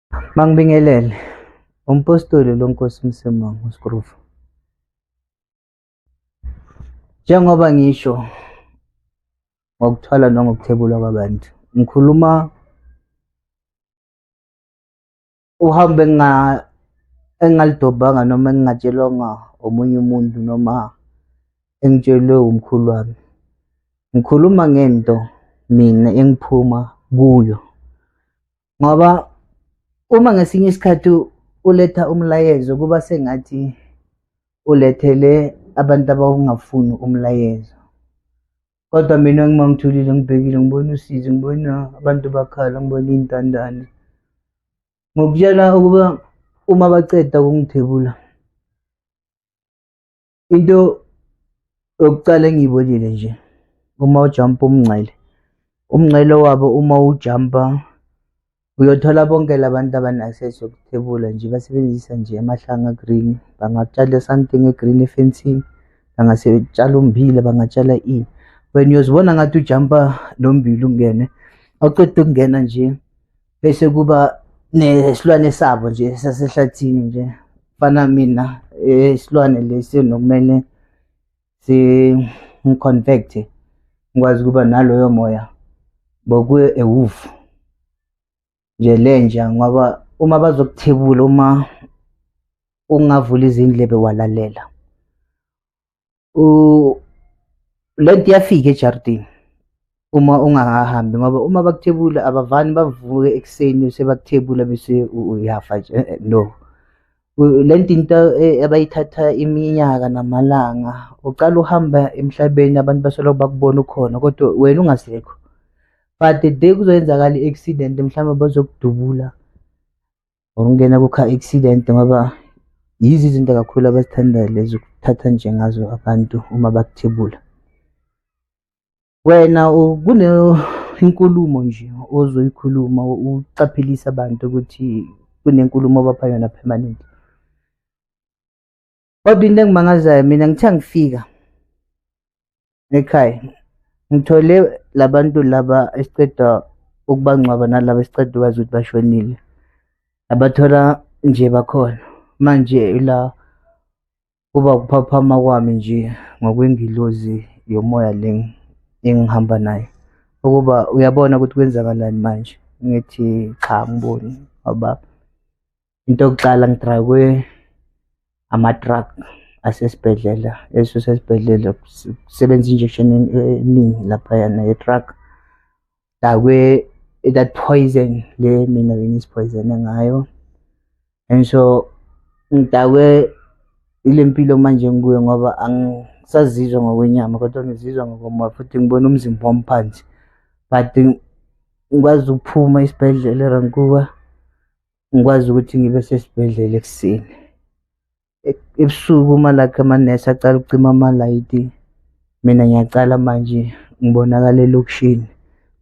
Mangibingelele, umpostoli lo Nkosi Msimang uSkrofu. Njengoba ngisho ngokuthwala nangokuthebula kwabantu, ngikhuluma uhambo engingalidobhanga noma engingatshelwanga omunye umuntu noma engitshelwe umkhulu wami. Ngikhuluma ngento mina engiphuma kuyo ngoba uma ngesinye isikhathi uletha umlayezo kuba sengathi ulethele abantu abawungafuni umlayezo. Kodwa mina ngimangithulile ngibhekile ngibona usizi, ngibona abantu bakhala, ngibona iy'ntandane. Ngokutshela ukuba uma baceda ukungithebula, into yokucala engiyibonile nje uma ujampa umngcele wabo uma ujampa uyothola bonke labantu abane-access yokuthebula nje basebenzisa nje amahlanga green, bangatshala something e-green efensini, bangasetshala ummbila, bangatshala ini. Wena uyozibona ngathi ujampa nommbila ungene, awuceda ukungena nje bese kuba nesilwane sabo nje sasehlathini nje. Fana mina isilwane lesi nokumele ngiconvert ngikwazi ukuba naloyo moya bokuye ewufu nje lenja, ngoba uma bazokuthebula, uma ungavula izindlebe walalela lento iyafika ejardini uma ungakahambi, ngoba uma bakuthebula abavani bavuke ekuseni sebakuthebula bese uyafa nje, no. Lento into abayithatha iminyaka namalanga, uqala uhamba emhlabeni abantu basoloko bakubona ukhona kodwa wena ungasekho. But the day kuzoyenzakala i-accident mhlawumbe bazokudubula or ungena kukha accident, ngoba yizo izinto kakhulu abazithandayo lezo ukuthatha njengazo abantu uma bakuthebula. Wena inkulumo nje ozoyikhuluma ucaphelisa abantu ukuthi kunenkulumo abapha yona permanent. Kodwa into engimangazayo mina ngithe ngifika ekhaya ngithole labantu laba esiceda ukubangcwaba nalaba esiceda ukwazi ukuthi bashonile, abathola nje bakhona manje la kuba ukuphaphama kwami nje ngokwengilozi yomoya le engihamba nayo, ukuba uyabona ukuthi kwenzakalani manje. Ngithi cha angiboni, ngoba into yokuqala ngidrayive ama-truck asesibhedlela, esusa esibhedlela kusebenza injection eningi laphayana ye-truck that poison le mina bengizipoisone ngayo. And so ngidakwe ile mpilo manje ngikuyo ngoba angisazizwa ngokwenyama kodwa ngizizwa ngokomoya, futhi ngibona umzimba wami phansi. But ngikwazi ukuphuma esibhedlela eRankuwa, ngikwazi ukuthi ngibe sesibhedlela ekuseni. Ebusuku uma like amanesi acala ukucima amalayiti, mina ngiyacala manje ngibonakala elokishini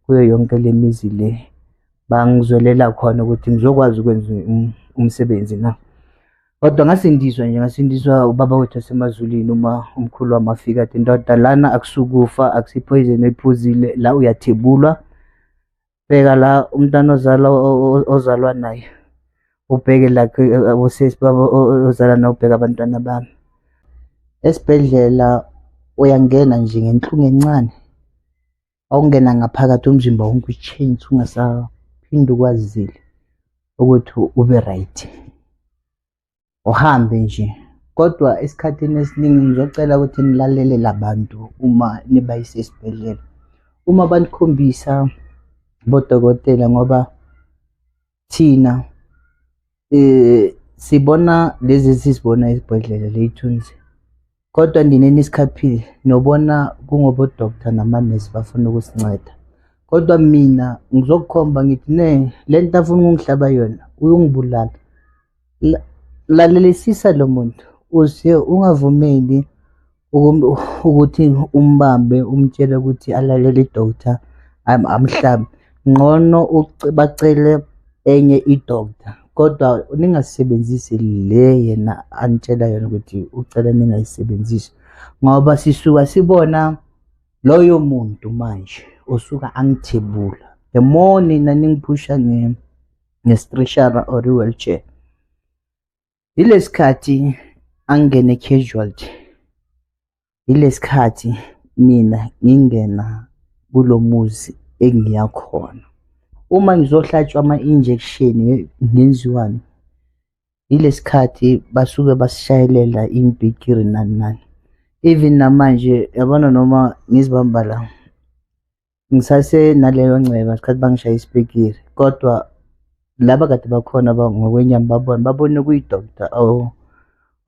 kuyo yonke le mizi le bangizwelela khona ukuthi ngizokwazi ukwenza umsebenzi na. Kodwa ngasindiswa nje, ngasindiswa ubaba wethu wasemazulwini uma umkhulu wami afika athi, ndoda lana akusukufa, akusipoison ephuzile, la uyathebulwa. Bheka la umntwana ozalwa naye, ubheke like abosesi baba ozala naye, ubheka abantwana bami. Esibhedlela uyangena nje ngenhlungu encane, awungena ngaphakathi umzimba wonke u-change, ungasaphinde ukwazile ukuthi ube right, uhambe nje. Kodwa esikhathini esiningi ngizocela ukuthi nilalele labantu uma nibayise esibhedlela, uma banikhombisa bodokotela, ngoba thina sibona lezi sisibona esibhedlela ley'thunzi, kodwa ndineni isikhaphile nobona kungobodokotela namanesi bafuna ukusinceda. Kodwa mina ngizokukhomba ngithi le nto afuna ukungihlaba yona uyongibulala. Lalelisisa lo muntu, uze ungavumeli ukuthi umbambe umtshele ukuthi alalele i-doctor amhlabe. Ngcono bacele enye i-doctor, kodwa ningasebenzisi le yena anitshela yona ukuthi ucela ningayisebenzisi, ngoba sisuka sibona loyo muntu manje usuka angithebula. The more nina ningiphusha nge-stretcher or i-wheelchair. Yilesikhathi angene casualty, yilesikhathi mina ngingena kulo muzi engiya khona. Uma ngizohlatshwa ama-injection ngenziwani, yilesikhathi basuke basishayelela imbikiri nani nani. Even namanje yabona noma ngizibamba la ngisase naleyo nceba isikhathi bangishaya isipikiri, kodwa laba kade bakhona ngokwenyama babone kuyi-doctor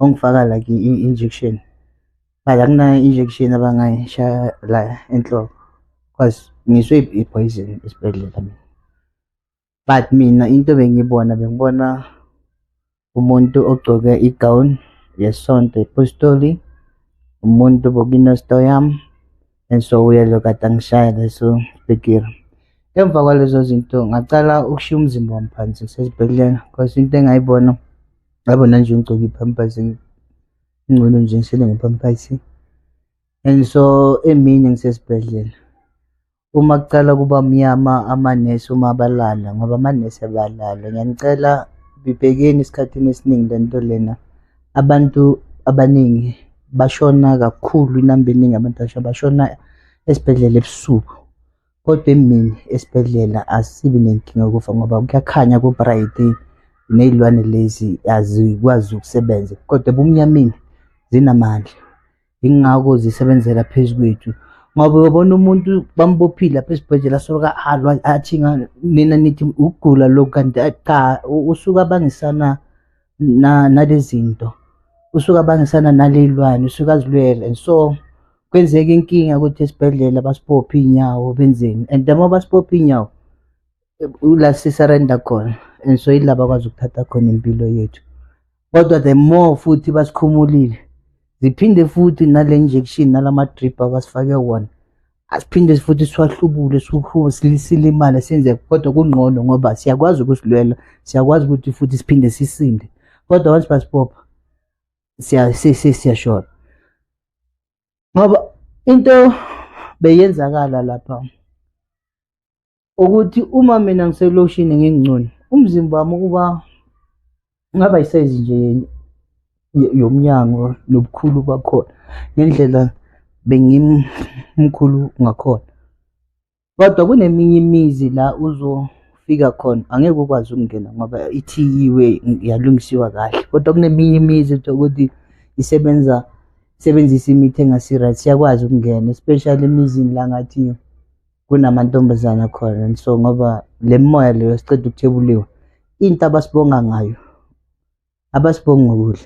ongifaka like i-injection, but akunayo injection abangayishaya la enhloko cause ngiswe i-poison esibhedlela mina. But mina into bengibona umuntu ogcoke i-gown yesonto ipostoli, umuntu bokinosto yami, and so uyelo kade angishaya leso sipikiri. Emva kwalezo zinto ngacala ukushiya umzimba wami phansi ngisesibhedlela cause into engayibona ngabona nje ngigcoke i-pampers, ingcono nje ngisele nge-pampers. And so emini ngisesibhedlela, uma kucala kuba mnyama amanesi uma balala, ngoba amanesi abalala, ngiyanicela bibhekeni esikhathini esiningi lento lena, abantu abaningi bashona kakhulu, inamba eningi abantu bashona esibhedlela ebusuku, kodwa emini esibhedlela asibi nenkinga yokufa ngoba kuyakhanya ku-bright, ney'lwane lezi azikwazi ukusebenza, kodwa ebumnyameni zinamandla. Yingakho zisebenzela phezu kwethu ngoba uyobona umuntu bambophile lapha esibhedlela asoloko alwa athi nina nithi ukugula lokhu, kanti cha, usuke abangisana nalezi zinto, usuke abangisana naley'lwane, usuke azilwela. And so kwenzeka inkinga ukuthi esibhedlela basibophe iy'nyawo benzeni, and uma basibophe iy'nyawo ula sisarenda khona, and so yila bakwazi ukuthatha khona impilo yethu. Kodwa the more futhi basikhumulile, ziphinde futhi nale injection nalama-drip abasifake wona, asiphinde futhi siwahlubule silimale senze, kodwa kungcono ngoba siyakwazi ukusilwela, siyakwazi ukuthi futhi siphinde sisinde, kodwa once basibopha siyashona. Ngoba into beyenzakala lapha ukuthi uma mina ngiseloshini ngingcono, umzimba wami uba ngaba isayizi nje yomnyango nobukhulu bakhona ngendlela bengimkhulu ngakhona. Kodwa kuneminye imizi la uzofika khona angeke ukwazi ukungena ngoba ithiyiwe yalungisiwa kahle, kodwa kuneminye imizi ukuthi isebenzisa imithi engasi-right, siyakwazi ukungena, especially emizini la ngathi kunamantombazana khona. And so ngoba le moya leyo siceda ukuthebuliwa, into abasibonga ngayo abasibongi ngokudla.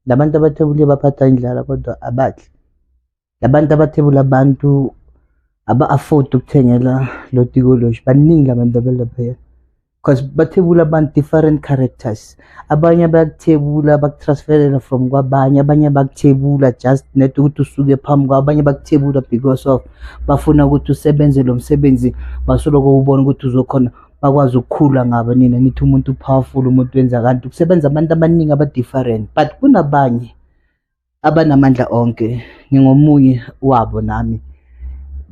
Labantu abathebule baphatha indlala kodwa abadli. Labantu abathebula abantu aba-afford ukuthengela lo tikoloshi, baningi abantu abalaphaya because bathebula abantu different characters. Abanye bayakuthebula bakutransferela from kwabanye, abanye bakuthebula just net ukuthi usuke phambi kwabo, abanye bakuthebula because of bafuna ukuthi usebenze lo msebenzi, basoloko ubona ukuthi uzokhona, bakwazi ukukhula ngabo nina nithi umuntu powerful, umuntu wenza kanti ukusebenza abantu abaningi aba-different, but kunabanye abanamandla onke. Ngingomunye wabo nami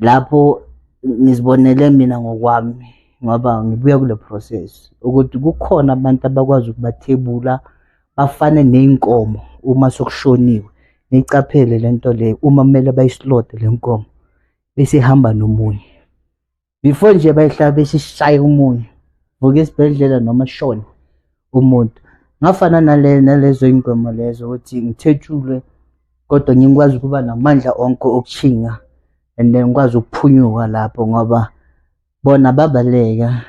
lapho ngizibonele mina ngokwami ngoba ngibuya kule process ukuthi kukhona abantu abakwazi ukubathebula bafane ney'nkomo uma sokushoniwe. Niyicaphele lento leyo, uma kumele bayislothe le nkomo bese ihamba nomunye, before nje bayihlaba besishaye umunye, vuka esibhedlela noma shone umuntu. Ngafana nalezo y'nkomo lezo ukuthi ngithetshulwe kodwa ngikwazi ukuba namandla onke okushinga, and then ngikwazi ukuphunyuka lapho ngoba bona babaleka.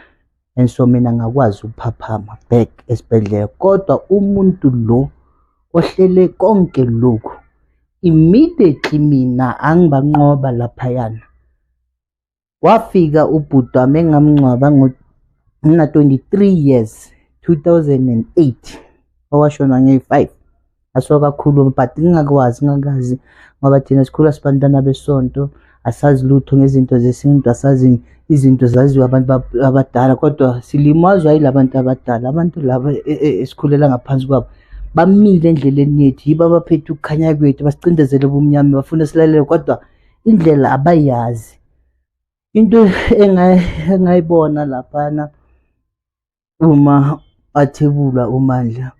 And so mina ngakwazi ukuphaphama back esibhedlela, kodwa umuntu lo ohlele konke lokhu immediately mina angibanqoba laphayana. Wafika ubhuti wami engamngcwaba ngina-23 years, 2008, owashona nge-5. Aso kakhulu but ngingakazi ngoba thina sikhula sibantwana besonto, asazi lutho ngezinto zesintu, asazi izinto zaziwa abantu abadala, kodwa silimazwa yilabantu abadala. Abantu laba esikhulela ngaphansi kwabo bamile endleleni yethu, yibo abaphethe ukukhanya kwethu, basicindezele ubumnyama, bafuna silalele kodwa indlela abayazi. Into engayibona laphana uma athebula uMandla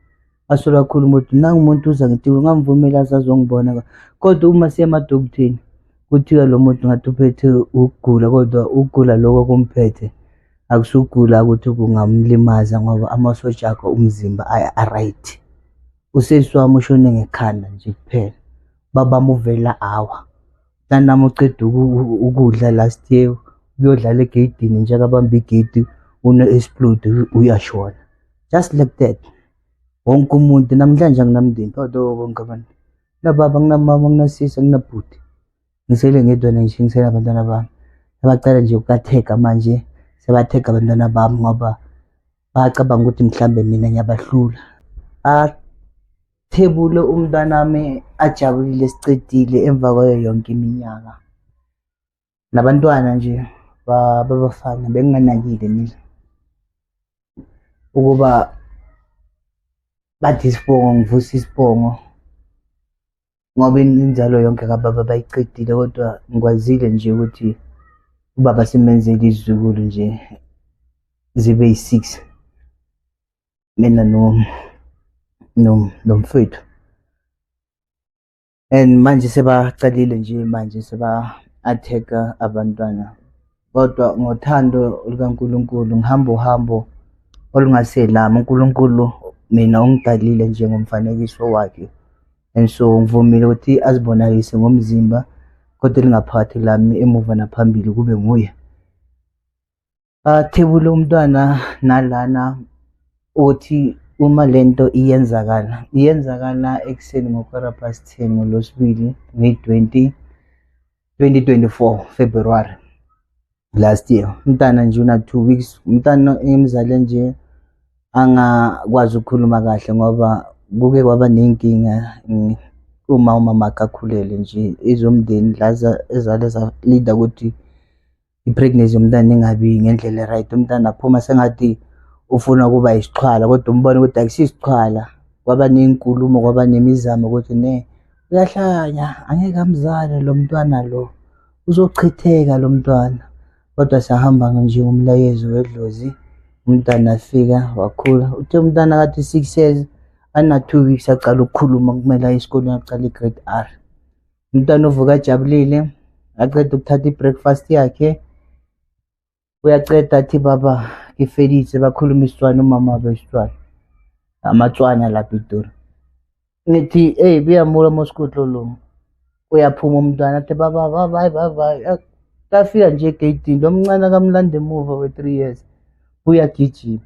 asola akhuluma ukuthi nangu umuntu uza ngitibula ngamvumela azazongibona kodwa uma siyemadokutheni kuthiwa lo muntu ngathi uphethe ukugula kodwa ukugula lokho kumphethe akusugula ukuthi kungamlimaza ngoba amasotsha akho umzimba a-right. Usesi wami ushone ngekhanda nje kuphela babamuvela awa nanami uceda ukudla last year uyodlala egeyidini nje akabamba igedi une-explode uyashona just like that. Wonke umuntu namhlanje anginamndeni kodwa bonke abantu nababa nginamama nginasisi nginabhuti ngisele ngedwana nje ngisele abantwana bami abacala nje ukukatheka manje sebatheka abantwana bami ngoba bacabanga ukuthi mhlambe mina ngiyabahlula. Athebule umntwanami ajabulile sicedile emva kwayo yonke iminyaka nabantwana nje babafana benginganakile mina ukuba bathi isibongo ngivusa isibongo ngoba inzalo yonke kababa bayicedile kodwa ngikwazile nje ukuthi ubaba simenzele izizukulu nje zibe yi-6 mina nomfethu and manje sebacalile nje manje seba-attack-a abantwana kodwa ngothando lukaNkulunkulu ngihamba uhambo olungaselami. uNkulunkulu mina ungidalile njengomfanekiso wakhe and so ngivumile ukuthi azibonakalise ngomzimba kodwa lingaphakathi lami emuva naphambili kube nguye. Athebule umntwana nalana ukuthi uma lento iyenzakala ekuseni ngo-10:15 ngolwesibili ngeyi-2024 February last year. Umntana nje una 2 weeks. Umntana engimzale nje angakwazi ukukhuluma kahle ngoba kuke kwaba nenkinga uma umama akakhulele nje izomndeni ezale zalida ukuthi i-pregnancy yomntana ingabi ngendlela right. Umntana aphuma sengathi ufuna ukuba isixhwala kodwa umbone ukuthi akusisixhwala. Kwaba nenkulumo kwaba nemizamo ukuthi uyahlanya angeke amzale lo mntwana lo uzochitheka lo mntwana kodwa sahamba nje ngomlayezo wedlozi. Umntana afika wakhula uthe umntana kathi 6 years ana 2 weeks aqala ukukhuluma kumele aye esikoleni aqala i-grade R. Umntana uvuka ajabulile aqeda ukuthatha i-breakfast yakhe uyaceda athi baba ngifelise bakhuluma isitswana umama wabo isitswana amatswana lapha ePitori. Ngithi buyamula mosikotlo lo uyaphuma umntwana athi baba tafika nje egeyidini lo mncane akamlanda emuva we-3 years uyagijima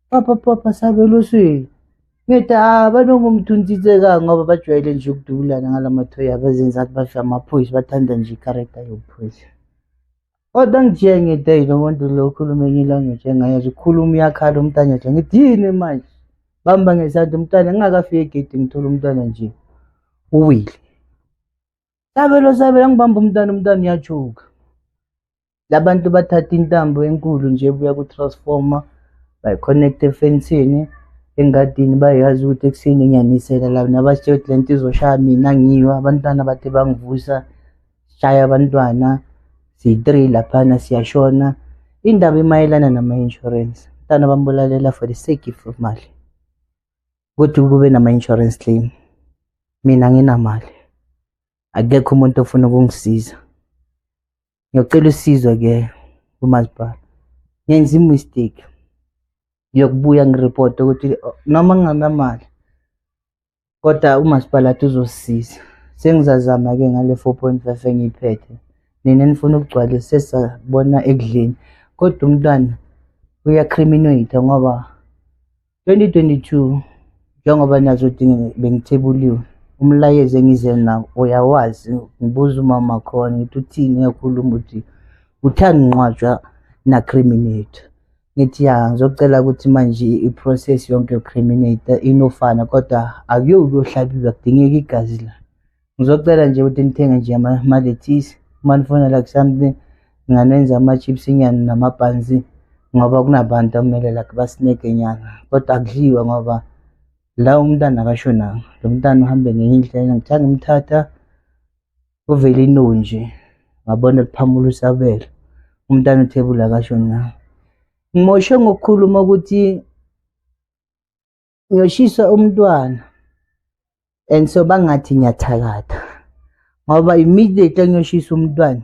papa sabelusweni. Ngithi banongumthunzise ngoba bajwayele nje ukudubulana ngalamathoyi abezenza athi bafika amaphoyisa bathanda nje i-character yobuphoyisa. Kodwa ngithiye ngithi lo muntu lo ukhuluma enye ilanguage engayazi ukhuluma uyakhala umntana nje ngithi yini manje bamba ngesandla umntana ngingakafika egedini ngithola umntana nje uwile. Sabelo ngibamba umntana uyachuka. Labantu bathatha intambo enkulu nje buya ku-transformer bayi-connect efensini engadini bayazi ukuthi ekuseni ngiyanisela la nabasitshela ukuthi lento izoshaya mina ngiwa abantwana bathe bangivusa shaya abantwana si-3 laphana siyashona. Indaba imayelana nama-insurance umntana bambulalela for the sake of mali ukuthi kube nama-insurance claim. Mina nginamali akekho umuntu ofuna ukungisiza. Ngiyocela usizo-ke kumasipala ngenza i-mistake ngiyokubuya ngireport ukuthi noma nginganamali kodwa umasipala athi uzosisiza. Sengizazama-ke ngale 4.5 engiyiphethe nina nifuna ukugcwalisa sesabona ekudleni kodwa umntwana uyacriminate ngoba 2022 njengoba nazo ukuthi bengithebuliwe umlayezo engize nawo uyawazi. Ngibuza umama khona ngithi uthini ekhuluma ukuthi uthanda ngiqhwajwa na criminate. Ngithi ya ngizocela ukuthi manje i-process yonke yocriminate inofana kodwa akuyohlabiwa kudingeka igazi la. Ngizocela nje ukuthi nithenge nje ama-lettuce uma nifuna like something nginganenza ama-chips inyani namabhanzi ngoba kunabantu akumele like basineke nyana kodwa akudliwa ngoba la umntana akashonanga. Lo mntana uhambe ngenye indlela ngithanda umthatha kuvele inonje ngabona liphamula usabela umntana uthebula akashonanga. ngimoshe ngokukhuluma ukuthi ngiyoshisa umntwana and so bangathi ngiyathakatha ngoba immediately ngiyoshisa umntwana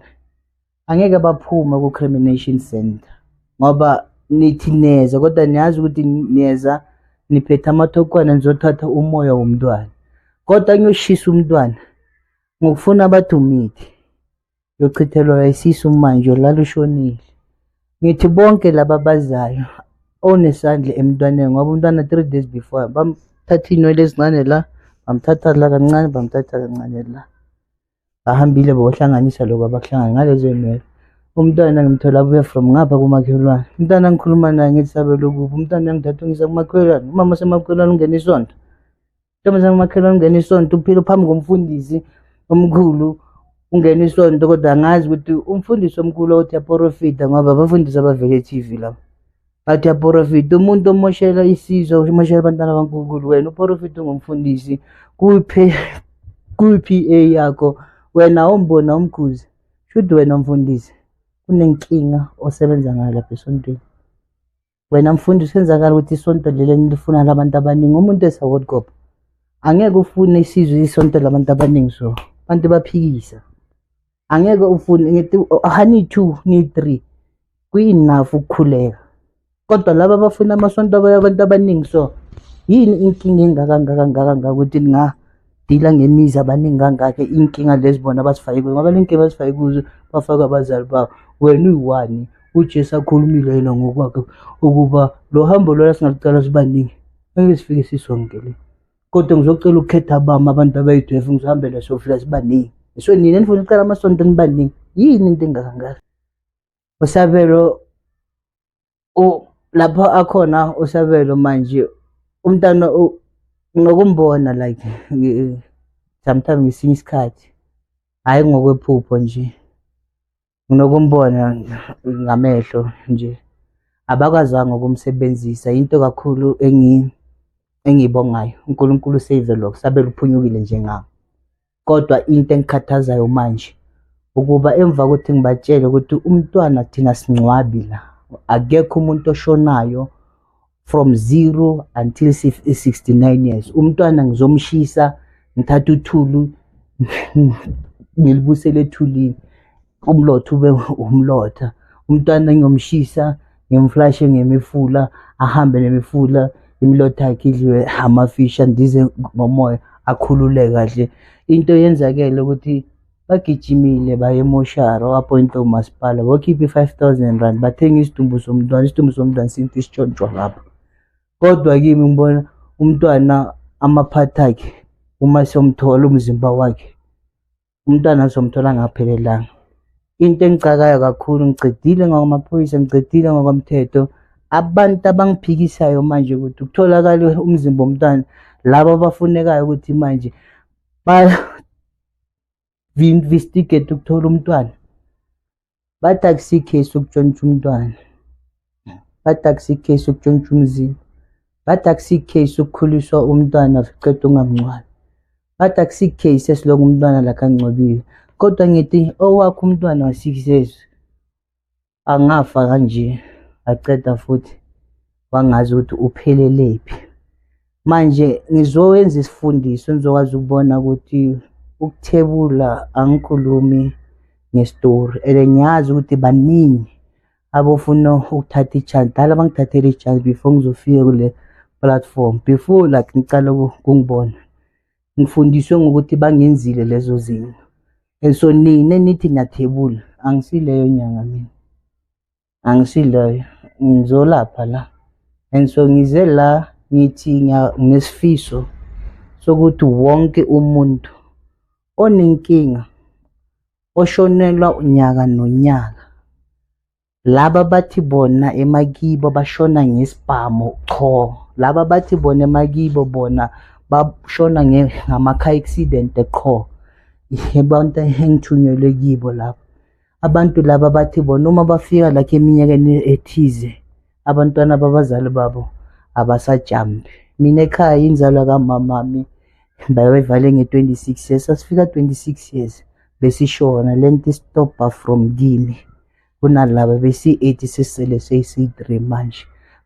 angeke baphuma ku-crimination center ngoba nithi neza kodwa niyazi ukuthi niyeza niphethe amathokwana nizothatha umoya womntwana kodwa ngiyoshisa umntwana ngokufuna bathi umithi yochithelwa isisu manje yolala ushonile. Ngithi bonke laba bazayo onesandla emntwaneni ngoba umntwana 3 days before bamthatha inwele ezincane la bamthatha la kancane bamthatha kancane la bahambile bohlanganisa lokho abakuhlangana ngalezo inwele. Umntwana ngimthola abuya from ngapha kumakhelwane. Umntwana ngikhuluma naye ngithi sabelo kuphi umntwana ngithatha ngisa kumakhelwane umama semakhelwane ungena isonto. Noma semakhelwane ungena isonto uphila phambi komfundisi omkhulu ungena isonto kodwa angazi ukuthi umfundisi omkhulu othi yaprofita ngoba abafundisi abavele TV lapho bathi yaprofita umuntu omoshela isizwe umoshela abantwana bankulunkulu wena uprofita ungumfundisi kuyi-PA yakho wena awumbona umkhuzi shuthi wena mfundisi kunenkinga osebenza ngayo lapha esontweni wena mfundisi kwenzakala ukuthi isonto leli nilifuna labantu abaningi umuntu esa-World Cup angeke ufune isizwe isonto labantu abaningi so abantu baphikisa angeke ufune ngithi hani 2 ni 3 kuyinafu ukukhuleka kodwa laba abafuna amasonto abantu abaningi so yini inkinga engakangaka ukuthi ningadila ngemizi abaningi kangaka inkinga lezibona abasifake kuzo ngoba lenkinga basifake kuzo bafaka abazali babo wena uyi-1 uJesu akhulumile yena ngokwakhe ukuba lo hambo lolo singalicala sibaningi angeke sifike sisongele kodwa ngizocela ukukhetha abantu abayi-12 ngizihambele sofika sibaningi so nina nifuna ucela amasonto nibaningi yini into engakangaka uSabelo lapho akhona uSabelo manje umntana ngokumbona like sometimes ngesinye isikhathi hayi ngokwephupho nje nginokumbona ngamehlo nje abakwazanga ukumsebenzisa into kakhulu engiyibongayo uNkulunkulu save lokho Sabelo uphunyukile njengami kodwa into engikhathazayo manje ukuba emva kokuthi ngibatshele ukuthi umntwana thina sincwabi la akekho umuntu oshonayo from 0 until 69 years umntwana ngizomshisa ngithatha uthulu ngilibusele ethulini umlotha ube umlotha umntwana ngiyomshisa ngimflashe ngemifula ahambe nemifula imilotha yakhe idliwe amafisha ndize ngomoya akhululeke kahle into yenzakele ukuthi bagijimile baye emoshara wapointa umasipala bakhipha 5,000 rand bathenga isidumbu somntwana sinto isitshontshwa lapho kodwa kimi ngibona umntwana amaphatha akhe uma somthola umzimba wakhe umntwana somthola ngaphelelanga into engicakayo kakhulu ngicedile ngokwamaphoyisa ngicedile ngokwamthetho abantu abangiphikisayo manje ukuthi kutholakala umzimba womntwana labo abafunekayo ukuthi manje investigate ukuthola umntwana bathi akusikho case ukutshontsha umntwana bathi akusikho case ukutshontsha umzimba bathi akusikho case ukukhuliswa umntwana ficeda ungamncwabi bathi akusikho case esiloko umntwana lakangcwabiwe kodwa ngithi owakho umntwana wa6 years angafa kanje aceda futhi wangazi ukuthi uphelelepi manje ngizowenza isifundiso ngizokwazi ukubona ukuthi ukuthebula angikhulumi ngestory ngiyazi ukuthi baningi abofuna ukuthatha ichance dala bangithathele ichance before ngizofika kule platform before like ngicala ukungibona ngifundiswe ngokuthi bangenzile lezo zinto so nina nithi niyathebula angisileyo nyanga mina angisileyo ngizolapha la so ngize la ngithi nginesifiso sokuthi wonke umuntu onenkinga oshonelwa unyaka nonyaka laba bathi bona emakibo bashona ngesibhamu cho laba bathi bona emakibo bona bashona ngama-car accident qho abantu engithunyelwe kibo lapho abantu laba bathi bona uma bafika lakhe eminyakeni ethize abantwana babazali babo abasajambi mina ekhaya inzalo kamamami bayivale nge-26 years asifika 26 years besishona lento istopha from kimi kunalaba besi-8 sesisele sesi-3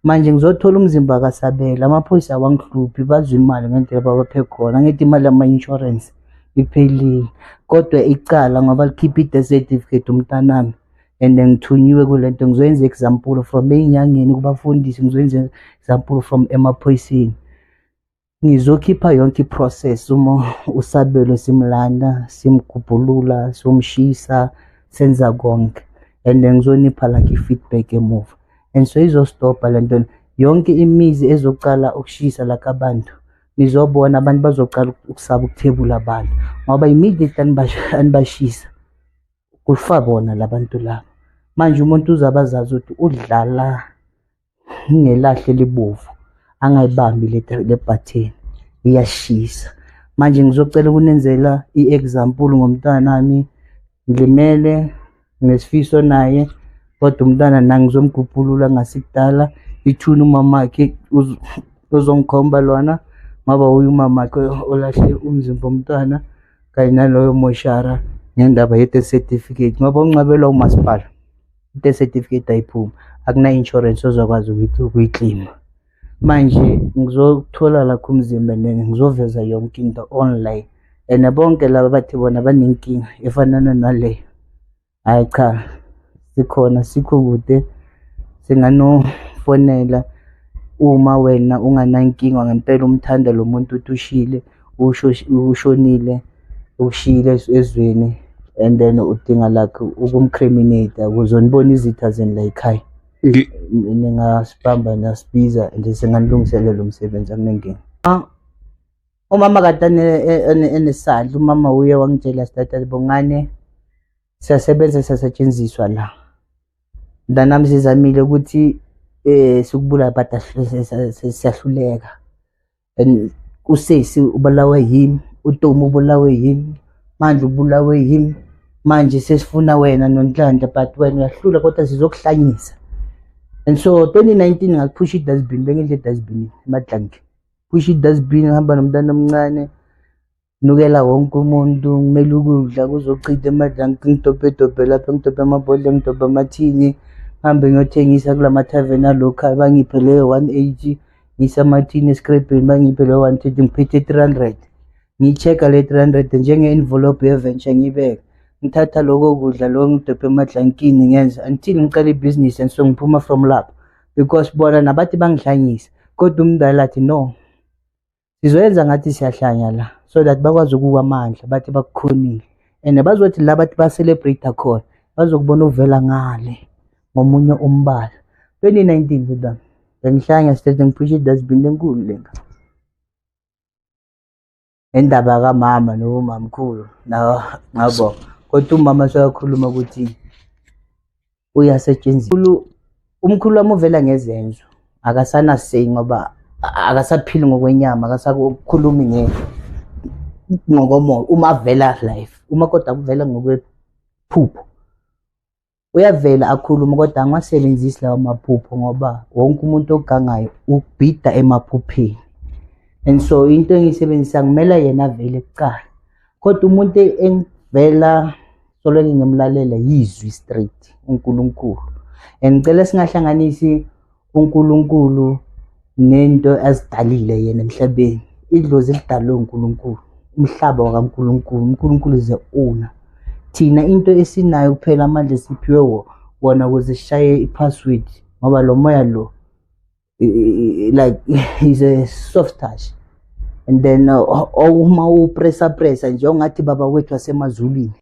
manje ngizothola umzimba kasabela, amaphoyisa awangihluphi, bazwa imali ngendlela babaphe khona, ngithi imali yama-insurance iphelile. Kodwa icala ngoba likhipha i-death certificate umntanami and ngithunyiwe kule nto, ngizoyenza example from ey'nyangeni kubafundisi, ngizoyenza example from emaphoyiseni. Ngizokhipha yonke i-process uma uSabelo simlanda, simgubhulula, somshisa, senza konke, and then ngizonipha like i-feedback emuva. And so izostopha le nto, yonke imizi ezocala ukushisa like abantu nizobona abantu bazocala ukusaba ukuthebula abantu, ngoba immediate anibashisa kufa bona labantu laba. Manje umuntu uzabe azazi ukuthi udlala ngelahle libovu, angayibambi le button iyashisa. Manje ngizocela ukunenzela i-example ngomntanami, ngilimele nesifiso naye, kodwa umntana na ngizomgubhulula ngasikudala, ithuna umamakhe uzongikhomba lona ngoba uye umamakhe olahle umzimba womntwana kanye naloyo moshara ngendaba ye-death certificate, ngoba ungcwabelwa umasipala i-death certificate ayiphumi, akuna-insurance ozokwazi ukuyiklima. Manje ngizothola lakho umzimba and ngizoveza yonke into online, and bonke laba bathi bona banenkinga efanana naleyo, hhayi cha, sikhona, sikho kude, singanofonela uma wena unganankinga ngempela umthanda lo muntu uthi ushile, ushonile, ushile ezweni, and then udinga like ukumcriminate ukuze nibone izitha zeni la ekhaya. Ningasibamba nasibiza and singanilungiselela umsebenzi, akunenkinga. Umama kade enesandla, umama uye wangitshela sithatha Bongane, siyasebenza, siyasetshenziswa la. Mntanami sizamile ukuthi sikubulala but siyahluleka, and usesi ubulawe yimi, uTomu ubulawe yimi, manje ubulawe yimi, manje sesifuna wena noNhlanhla, but wena uyahlula kodwa sizokuhlanyisa. And so 2019 ngakuphusha i-dustbin, bengidla i-dustbin eMadlange, phusha i-dustbin, ngihamba nomntana omncane, nukela wonke umuntu, ngimele ukudla kuzochitha eMadlange, ngidobhe lapha, ngidobhe amabhodlela, ngidobhe amathini, ngihambe ngiyothengisa kula ma-tavern alokhaya, bangiphe leyo 180, ngise amathini escrapini, bangiphe leyo 130, ngiphethe 300, ngiyi-check-a le 300 njenge-envelope ye-venture ngiyibeka, ngithatha loko kudla loko ngidobhe emadlankini ngenza until ngicala ibhizinisi, and so ngiphuma from lapho because bona nabathi bangihlanyisa, kodwa umdala athi no, sizoyenza ngathi siyahlanya la so that bakwazi ukuwa amandla, bathi bakukhonile, and bazothi la bathi ba-celebrate khona bazokubona uvela ngale ngomunye umbala. 2019 buda bengihlanya sithethe ngiphusha i-dustbin enkulu lenga, indaba kamama nomamkhulu ngabo, kodwa umama soyakhuluma ukuthi uyasetshenziswa. Umkhulu wami uvela ngezenzo, akasana say ngoba akasaphili ngokwenyama, akasakhulumi ngokomoya, uma vela life, uma kodwa kuvela ngokwephupho uyavela akhuluma, kodwa angiwasebenzisi lawo maphupho ngoba wonke umuntu ogangayo ukubhida emaphupheni. And so into engiyisebenzisa ngimela yena avele kuqala, kodwa umuntu engivela soloko ngimlalela yizwi straight, uNkulunkulu. And ngicela singahlanganisi uNkulunkulu nento azidalile yena emhlabeni, idlozi lidalwe uNkulunkulu, umhlaba wakaNkulunkulu, uNkulunkulu is the owner. Thina into esinayo kuphela amandla siphiwe wona ukuze sishaye i-password, ngoba lo moya lo like is a soft touch, and then uma upressa nje ungathi baba wethu wasemazulwini.